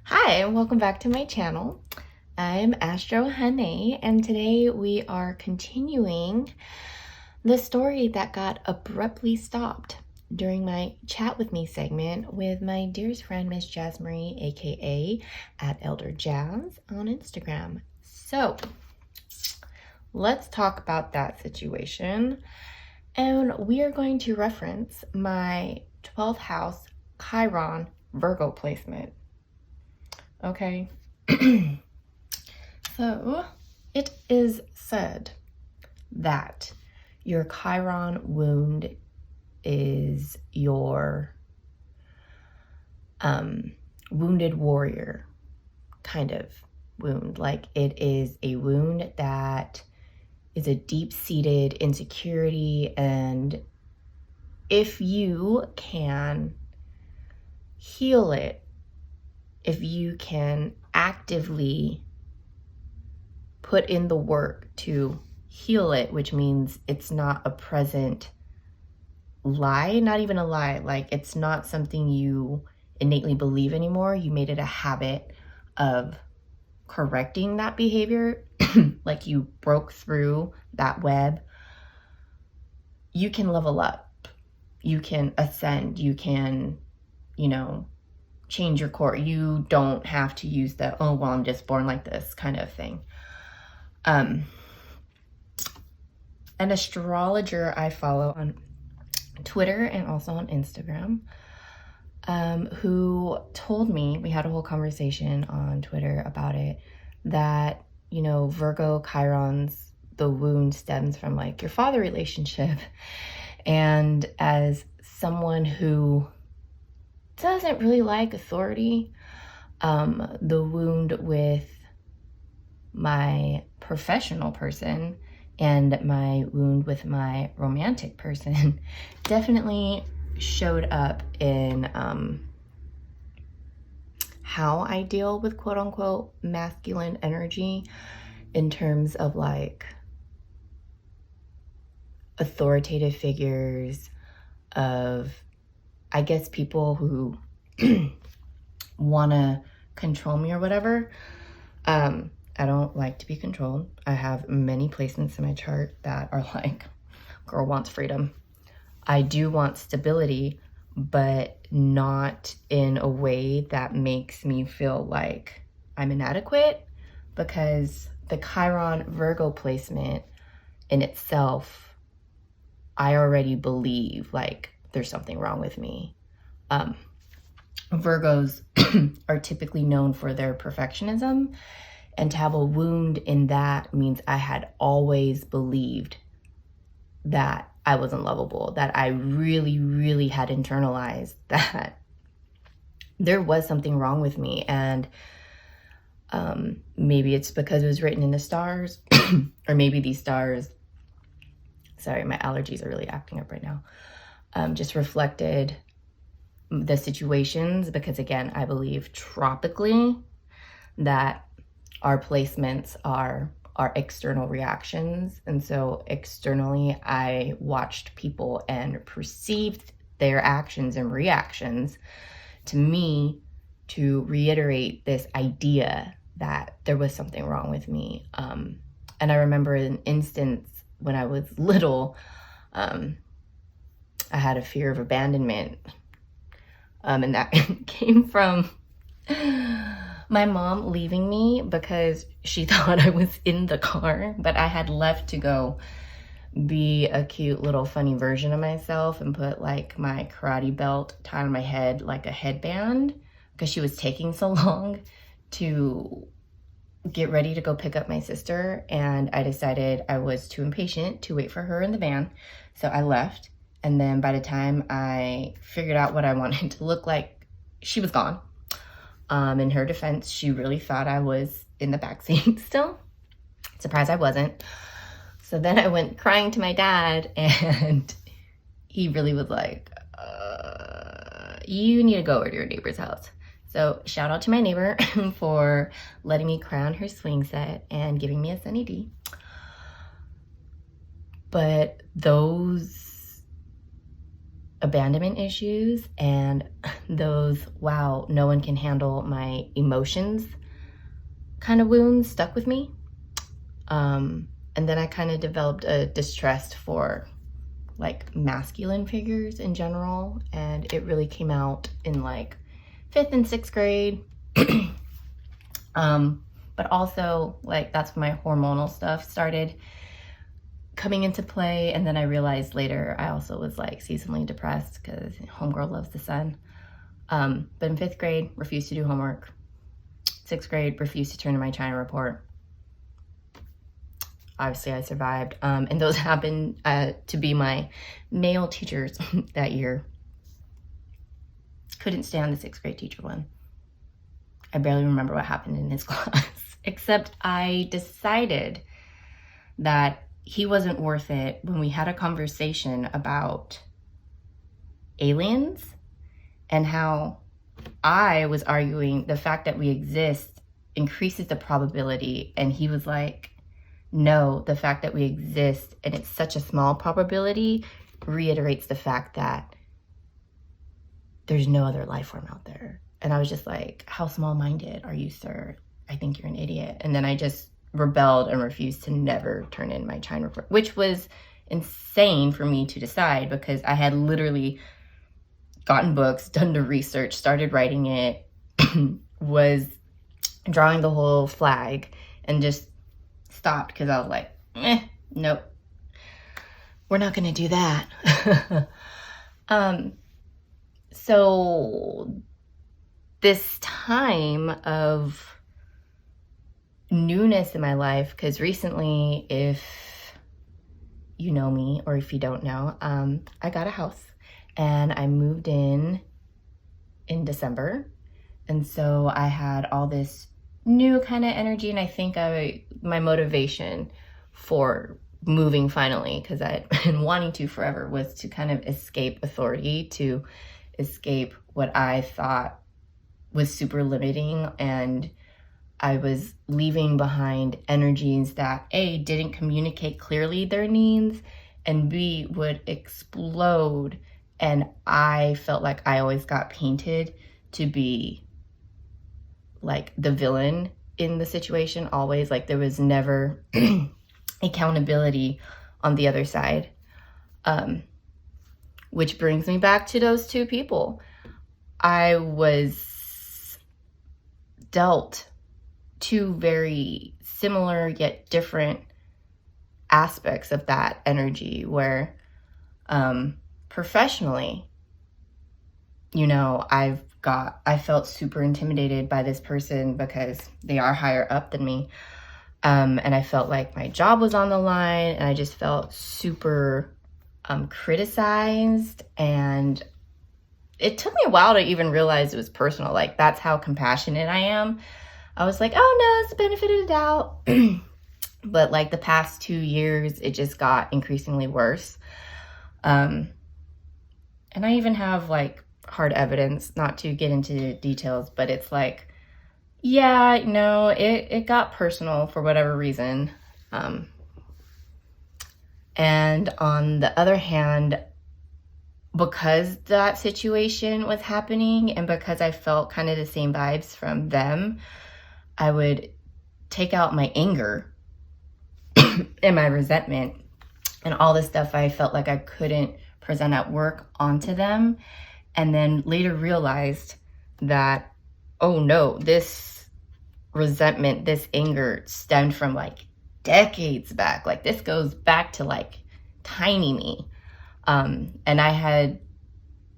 Hi, and welcome back to my channel. I'm Astro Honey, and today we are continuing the story that got abruptly stopped during my chat with me segment with my dearest friend, Miss Jasmarie, aka @ElderJazz on Instagram. So let's talk about that situation, and we are going to reference my 12th house Chiron Virgo placement. Okay, so it is said that your Chiron wound is your wounded warrior kind of wound. Like, it is a wound that is a deep-seated insecurity, and if you can heal it, if you can actively put in the work to heal it, which means it's not a present lie, not even a lie, like it's not something you innately believe anymore. You made it a habit of correcting that behavior, like you broke through that web. You can level up, you can ascend, you can, change your core. You don't have to use the, oh, well, I'm just born like this kind of thing. An astrologer I follow on Twitter and also on Instagram, who told me, we had a whole conversation on Twitter about it, that, Virgo Chirons, the wound stems from like your father relationship. And as someone who doesn't really like authority, the wound with my professional person and my wound with my romantic person definitely showed up in how I deal with quote unquote masculine energy, in terms of like authoritative figures, of, I guess, people who want to control me or whatever. I don't like to be controlled. I have many placements in my chart that are like, girl wants freedom. I do want stability, but not in a way that makes me feel like I'm inadequate, because the Chiron Virgo placement in itself, I already believe like there's something wrong with me. Virgos are typically known for their perfectionism, and to have a wound in that means I had always believed that I wasn't lovable, that I really, really had internalized that there was something wrong with me. And maybe it's because it was written in the stars, or maybe these stars, sorry, my allergies are really acting up right now, just reflected the situations, because again, I believe tropically that our placements are our external reactions. And so externally, I watched people and perceived their actions and reactions to me to reiterate this idea that there was something wrong with me. And I remember an instance when I was little, I had a fear of abandonment. And that came from my mom leaving me because she thought I was in the car, but I had left to go be a cute little funny version of myself and put like my karate belt tied on my head like a headband, because she was taking so long to get ready to go pick up my sister. And I decided I was too impatient to wait for her in the van. So I left. And then by the time I figured out what I wanted to look like, she was gone. In her defense, she really thought I was in the backseat still. Surprised I wasn't. So then I went crying to my dad, and he really was like, you need to go over to your neighbor's house. So shout out to my neighbor for letting me cry on her swing set and giving me a Sunny D. But those abandonment issues and those, wow, no one can handle my emotions kind of wounds stuck with me. And then I kind of developed a distrust for like masculine figures in general, and it really came out in like 5th and 6th grade. But also like that's when my hormonal stuff started coming into play. And then I realized later I also was like seasonally depressed because homegirl loves the sun. But in 5th grade, refused to do homework. 6th grade, refused to turn in my China report. Obviously I survived. And those happened to be my male teachers that year. Couldn't stand the 6th grade teacher one. I barely remember what happened in his class, except I decided that he wasn't worth it when we had a conversation about aliens and how I was arguing the fact that we exist increases the probability. And he was like, no, the fact that we exist and it's such a small probability reiterates the fact that there's no other life form out there. And I was just like, how small-minded are you, sir? I think you're an idiot. And then I just rebelled and refused to never turn in my China report, which was insane for me to decide because I had literally gotten books, done the research, started writing it, was drawing the whole flag, and just stopped because I was like, nope, we're not going to do that. So this time of newness in my life, because recently, if you know me or if you don't know, I got a house and I moved in December. And so I had all this new kind of energy, and I think my motivation for moving finally, because I'd been wanting to forever, was to kind of escape authority, to escape what I thought was super limiting. And I was leaving behind energies that A, didn't communicate clearly their needs, and B, would explode. And I felt like I always got painted to be like the villain in the situation, always. Like there was never accountability on the other side. Which brings me back to those two people. I was dealt two very similar yet different aspects of that energy, where professionally, you know, I felt super intimidated by this person because they are higher up than me. And I felt like my job was on the line, and I just felt super criticized. And it took me a while to even realize it was personal. Like, that's how compassionate I am. I was like, oh no, it's the benefit of the doubt. But like the past 2 years, it just got increasingly worse. And I even have like hard evidence, not to get into details, but it's like, yeah, no, it got personal for whatever reason. And on the other hand, because that situation was happening and because I felt kind of the same vibes from them, I would take out my anger and my resentment and all the stuff I felt like I couldn't present at work onto them. And then later realized that, oh no, this resentment, this anger stemmed from like decades back. Like this goes back to like tiny me. And I had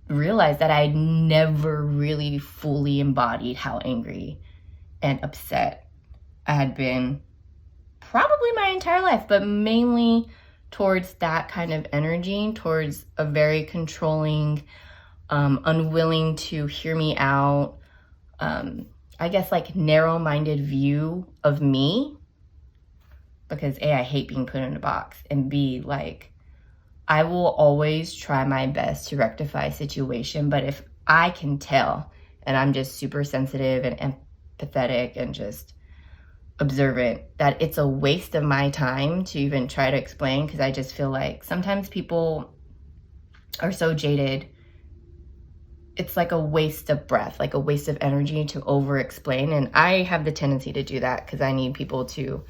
realized that I'd never really fully embodied how angry and upset I had been probably my entire life, but mainly towards that kind of energy, towards a very controlling, unwilling to hear me out, I guess like narrow-minded view of me, because A, I hate being put in a box, and B, like, I will always try my best to rectify a situation, but if I can tell, and I'm just super sensitive and empathetic and just observant, that it's a waste of my time to even try to explain, because I just feel like sometimes people are so jaded it's like a waste of breath, like a waste of energy to over explain. And I have the tendency to do that because I need people to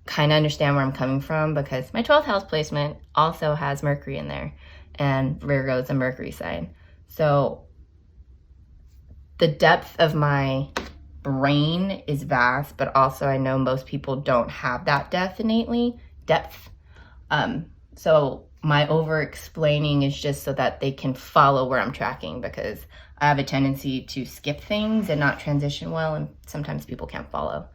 kind of understand where I'm coming from, because my 12th house placement also has Mercury in there, and Virgo is a Mercury sign. So the depth of my brain is vast, but also I know most people don't have that depth innately. So my over explaining is just so that they can follow where I'm tracking, because I have a tendency to skip things and not transition well, and sometimes people can't follow.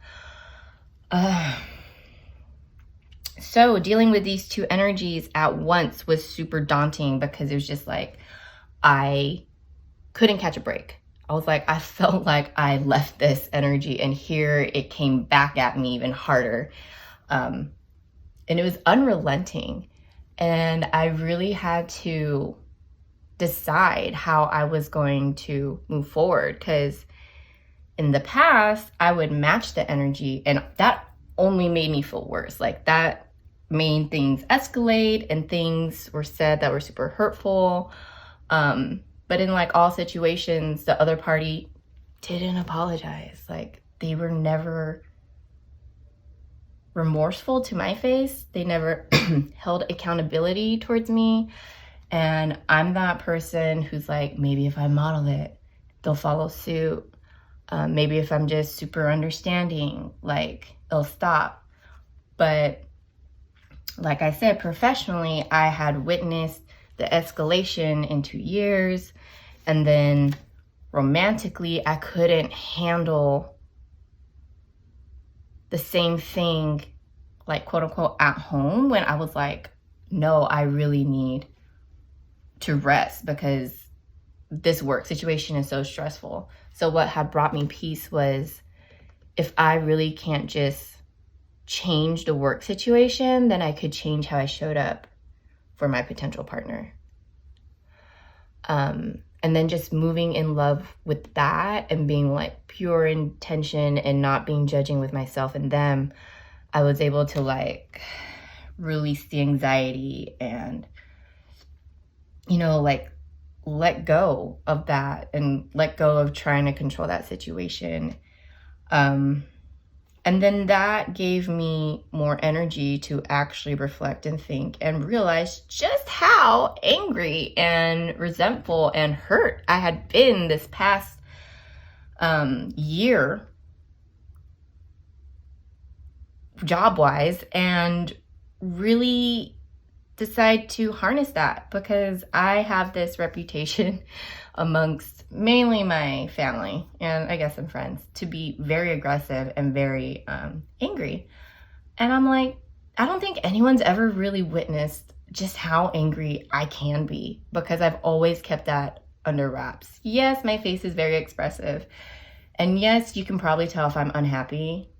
So dealing with these two energies at once was super daunting, because it was just like I couldn't catch a break. I was like, I felt like I left this energy, and here it came back at me even harder. And it was unrelenting. And I really had to decide how I was going to move forward, because in the past, I would match the energy, and that only made me feel worse. Like, that made things escalate, and things were said that were super hurtful. But in like all situations, the other party didn't apologize. Like, they were never remorseful to my face. They never held accountability towards me. And I'm that person who's like, maybe if I model it, they'll follow suit. Maybe if I'm just super understanding, like, it'll stop. But like I said, professionally, I had witnessed the escalation in 2 years. And then romantically, I couldn't handle the same thing, like, quote unquote, at home, when I was like, no, I really need to rest because this work situation is so stressful. So what had brought me peace was, if I really can't just change the work situation, then I could change how I showed up for my potential partner. And then just moving in love with that, and being like pure intention, and not being judging with myself and them, I was able to like release the anxiety and, you know, like let go of that, and let go of trying to control that situation. And then that gave me more energy to actually reflect and think and realize just how angry and resentful and hurt I had been this past year, job-wise, and really decide to harness that, because I have this reputation amongst mainly my family and I guess some friends to be very aggressive and very angry. And I'm like, I don't think anyone's ever really witnessed just how angry I can be, because I've always kept that under wraps. Yes, my face is very expressive, and yes, you can probably tell if I'm unhappy.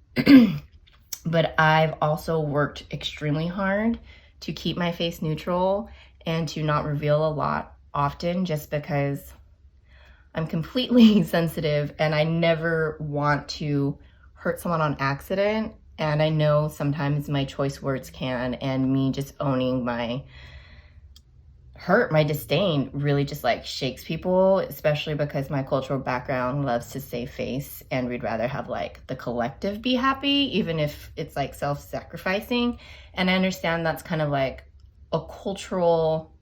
But I've also worked extremely hard to keep my face neutral and to not reveal a lot often, just because I'm completely sensitive and I never want to hurt someone on accident. And I know sometimes my choice words can, and me just owning my hurt, my disdain, really just like shakes people, especially because my cultural background loves to save face, and we'd rather have like the collective be happy, even if it's like self-sacrificing. And I understand that's kind of like a cultural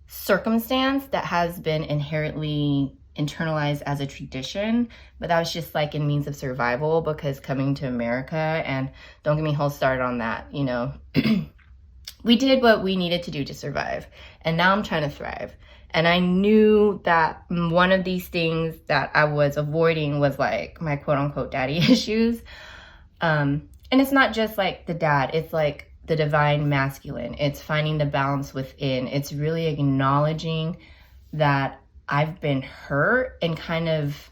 circumstance that has been inherently internalized as a tradition, but that was just like in means of survival, because coming to America, and don't get me whole started on that, you know, we did what we needed to do to survive, and now I'm trying to thrive. And I knew that one of these things that I was avoiding was like my quote unquote daddy issues. And it's not just like the dad, it's like the divine masculine. It's finding the balance within. It's really acknowledging that I've been hurt and kind of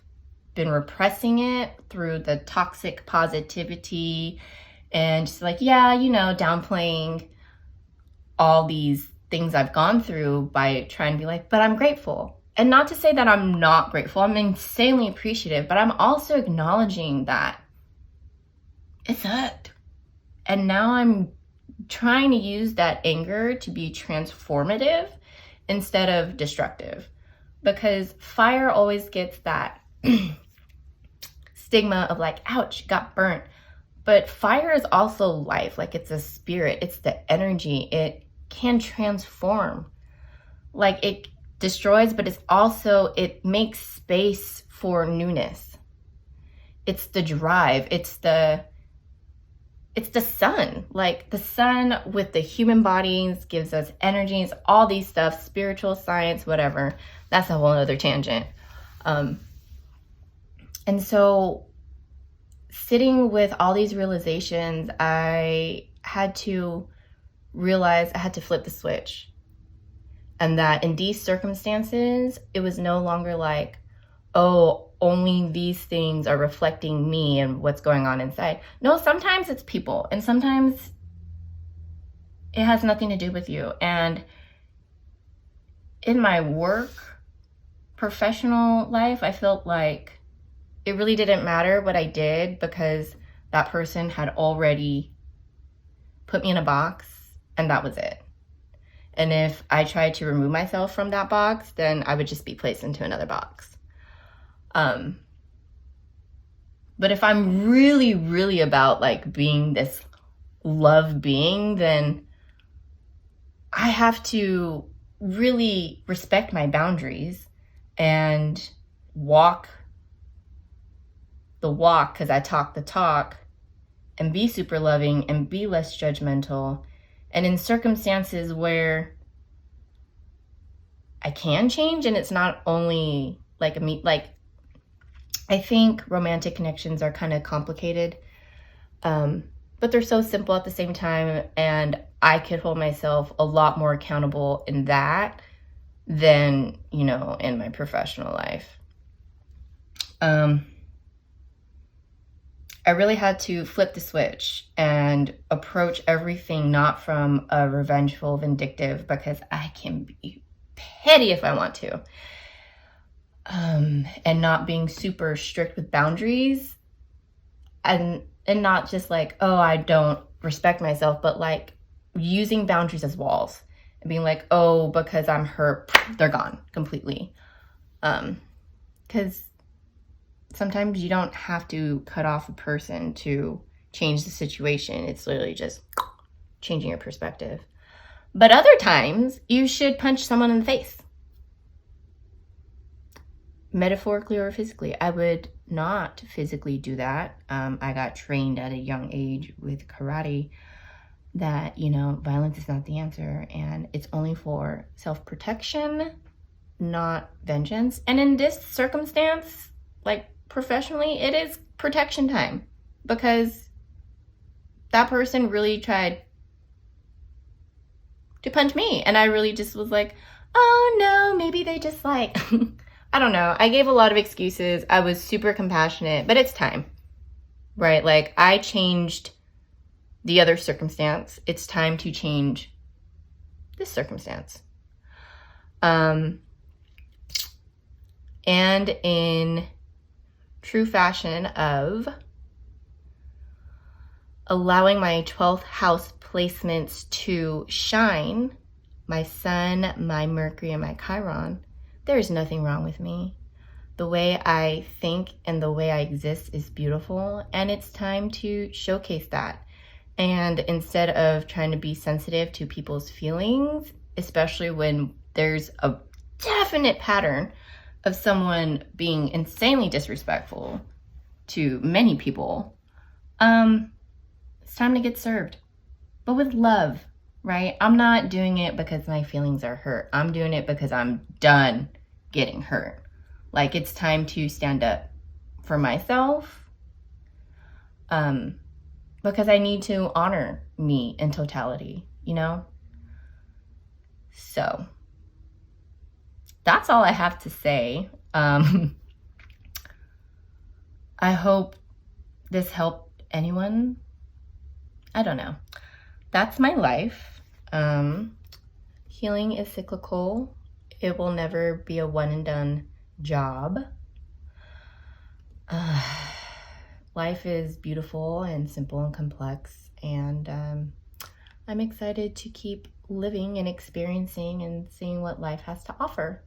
been repressing it through the toxic positivity, and just like, yeah, you know, downplaying all these things I've gone through by trying to be like, but I'm grateful. And not to say that I'm not grateful, I'm insanely appreciative, but I'm also acknowledging that it sucked. And now I'm trying to use that anger to be transformative instead of destructive. because fire always gets that stigma of like, ouch, got burnt. But fire is also life. Like, it's a spirit, it's the energy. It can transform. Like, it destroys, but it's also, it makes space for newness. It's the drive. It's the sun. Like, the sun with the human bodies gives us energies, all these stuff, spiritual science, whatever. That's a whole other tangent. And so sitting with all these realizations, I had to realize I had to flip the switch. And that in these circumstances, it was no longer like, oh, only these things are reflecting me and what's going on inside. No, sometimes it's people, and sometimes it has nothing to do with you. And in my work, professional life, I felt like it really didn't matter what I did because that person had already put me in a box, and that was it. And if I tried to remove myself from that box, then I would just be placed into another box. But if I'm really, really about like being this love being, then I have to really respect my boundaries and walk the walk, because I talk the talk, and be super loving and be less judgmental. And in circumstances where I can change, and it's not only like I think romantic connections are kind of complicated, but they're so simple at the same time. And I could hold myself a lot more accountable in that than, in my professional life. I really had to flip the switch and approach everything not from a revengeful, vindictive, because I can be petty if I want to. And not being super strict with boundaries, and not just like, oh, I don't respect myself, but like using boundaries as walls and being like, oh, because I'm hurt, they're gone completely. Because sometimes you don't have to cut off a person to change the situation. It's literally just changing your perspective. But other times, you should punch someone in the face. Metaphorically or physically. I would not physically do that. I got trained at a young age with karate that, violence is not the answer. And it's only for self-protection, not vengeance. And in this circumstance, like, professionally, it is protection time, because that person really tried to punch me, and I really just was like, oh no, maybe they just like I don't know. I gave a lot of excuses. I was super compassionate, but it's time, right? Like, I changed the other circumstance. It's time to change this circumstance. And in true fashion of allowing my 12th house placements to shine, my sun, my Mercury, and my Chiron, there is nothing wrong with me. The way I think and the way I exist is beautiful, and it's time to showcase that. And instead of trying to be sensitive to people's feelings, especially when there's a definite pattern of someone being insanely disrespectful to many people, it's time to get served, but with love, right? I'm not doing it because my feelings are hurt. I'm doing it because I'm done getting hurt. Like, it's time to stand up for myself, because I need to honor me in totality, So that's all I have to say. I hope this helped anyone. I don't know. That's my life. Healing is cyclical. It will never be a one and done job. Life is beautiful and simple and complex, and I'm excited to keep living and experiencing and seeing what life has to offer.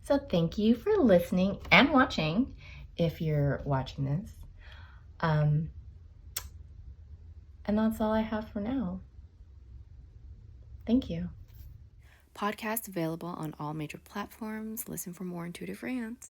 So thank you for listening and watching if you're watching this. And that's all I have for now. Thank you. Podcast available on all major platforms. Listen for more intuitive rants.